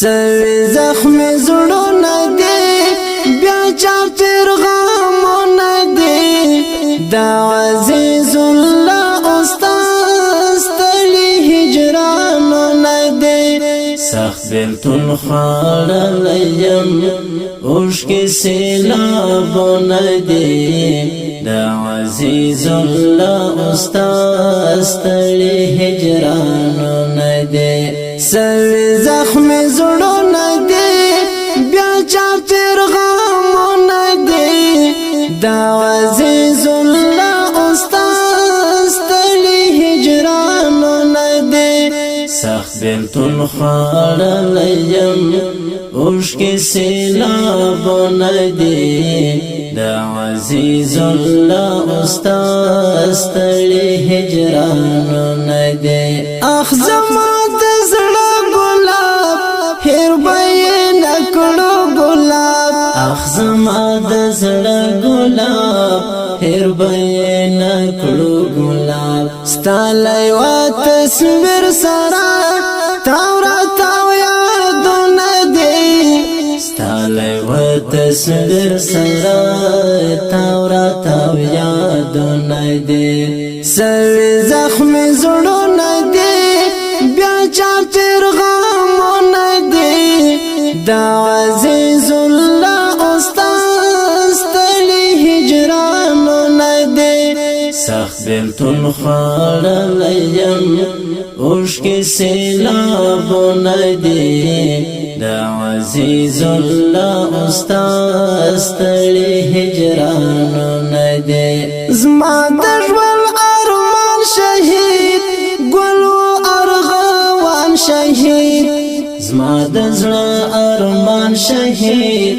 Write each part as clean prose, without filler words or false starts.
سوي زخم زړونه دي بیا چا پیغامونه دي دا عزیز الله استاد ستړي هجرانونه دي سخت بیلتون خوړلیم اوښکې سیلابونه دي دا عزیز الله استاد ستړي هجرانونه دي سوي زخم زړونه دي بیا چا پیغامونه دي دا عزیز الله استاد ستړي هجرانونه دي سخت بیلتون خوړلیم اوښکې سیلابونه دي دا عزیز الله استاد ستړي هجرانونه دي اخ زما د زړه ګلاب هیر به یې نه کړو ګلاب اخ زما د زړه ګلاب هیر به یې نه کړو ګلاب ستا له یوه تصویر سره تاو راتاو یادونه دي ستا له یوه تصویر سره تاو راتاو یادونه دي سوي زخم زړونه دي بیا چا پیغامونه دي دا عزیز الله استاد ستړي هجرانونه دي سخت بیلتون خوړلیم اوښکې سیلابونه دي دا عزیز الله استاد ستړي هجرانونه دي زما د ژوند ارمان شهید ګل و ارغوان شهید زما د زړه ارمان شهید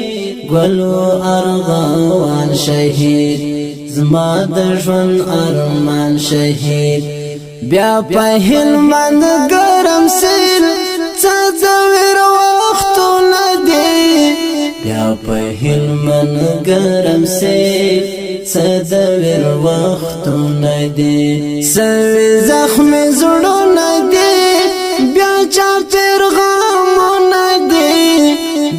ګل و ارغوان شهید زما د ژوند ارمان شهید بیا په هلمند ګرم سیل څه د ویر وختونه دي بیا په هلمند ګرم سیل څه د ویر وختونه دي سوي زخم زړونه دي بیا چا پیغامونه دي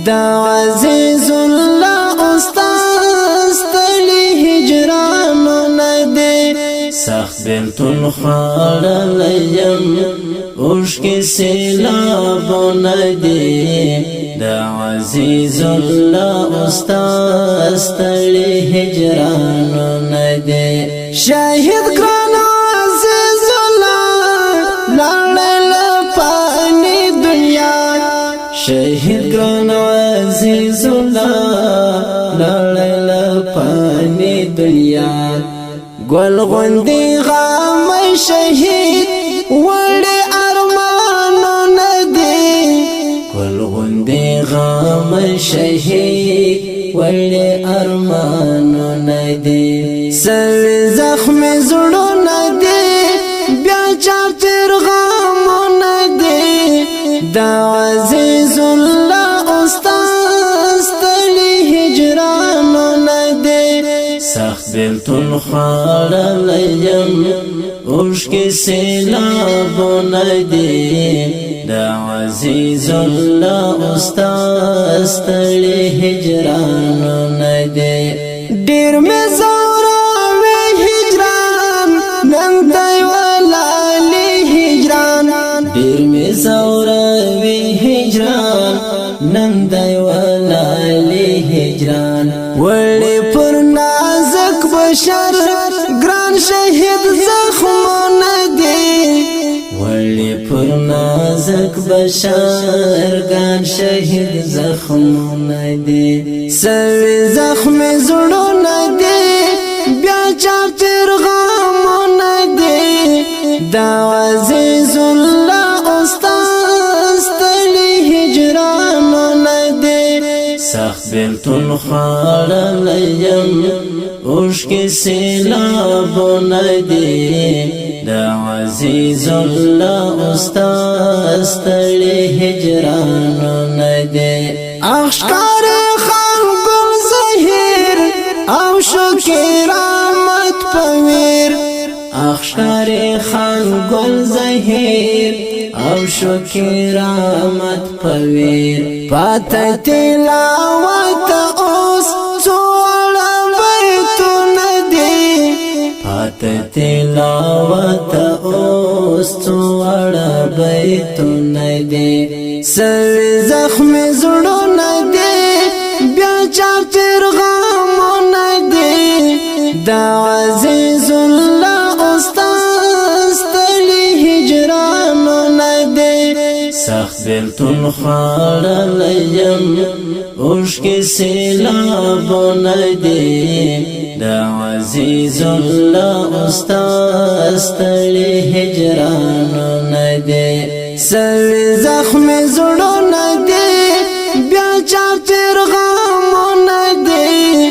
دا عزیز الله استاد ستړي هجرانونه دي سخت بیلتون خوړلیم اوښکې سیلابونه دي دا عزیز الله استاد ستړي هجرانونه دي شاهد ګران عزیز الله لاړې له فاني دنیا شاهد ګران عزیز الله لاړې له فاني دنیا ګل غوندې غم شهید وړې ارمانونه دي ګل غوندې غم شهید وړې ارمانونه دي سوي زخم زړونه دي بیا چا پیغامونه دي دا عزیز الله استاد ستړي هجرانونه دي سخت بیلتون خوړلیم اوښکې سیلابونه دي دا عزیز الله استاد ستړي هجرانونه دي ډېر مې زوروي هجران نن دی ولالي هجران ډېر مې زوروي هجران نن دی ولالي هجران وړې پر نازک بشر ګران شهید زخمونه دي وړې پر نازک بشر ګران شهید زخمونه دي سوي زخم زړونه دي بیا چا پیغامونه دي دا عزیز الله استاد ستړي هجرانونه دي سخت بیلتون خوړلیم اوښکې سیلابونه دي دا عزیز الله استاد ستړي هجرانونه دي اخشکار خان ګل زهیر او شو کرامت پویر اخشکار خان ګل زهیر او شو کرامت پویر پات تلاوت اوس سوال بیتو ندی پات تلاوت اوس سوال بیتو ندی سوی زخم زڑو ندی بیا چا پیرغامو ندی دا عزیز اللہ استاز تلی ہجرانو ندی سخت بیلتون خوار لیم عشق سیلابو ندی دا عزیز اللہ استاز تلی ہجرانو ندی سوی زخم زڑو ندی بیا چا پیرغامو ندی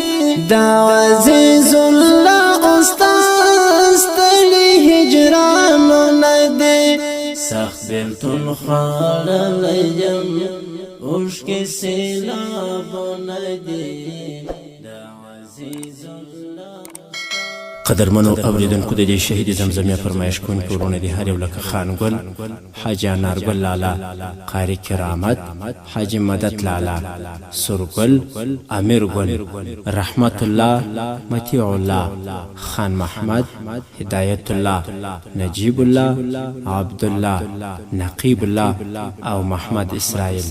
دا عزیز اللہ استاز تلی ہجرانو ندی سخت بیلتون خوار لیم عشق سیلابو ندی دا عزیز اللہ قدرمنو اوریدونکو د دې شهید زمزمه فرمایش کوونکو ورونه دي هر یو لکه خان ګل حاجی انارګل لالا قاری کرامت حاجی مدد لالا سرګل امیر ګل رحمت الله متیع الله خان محمد هدایت الله نجیب الله عبد الله نقیب الله او محمد اسرائیل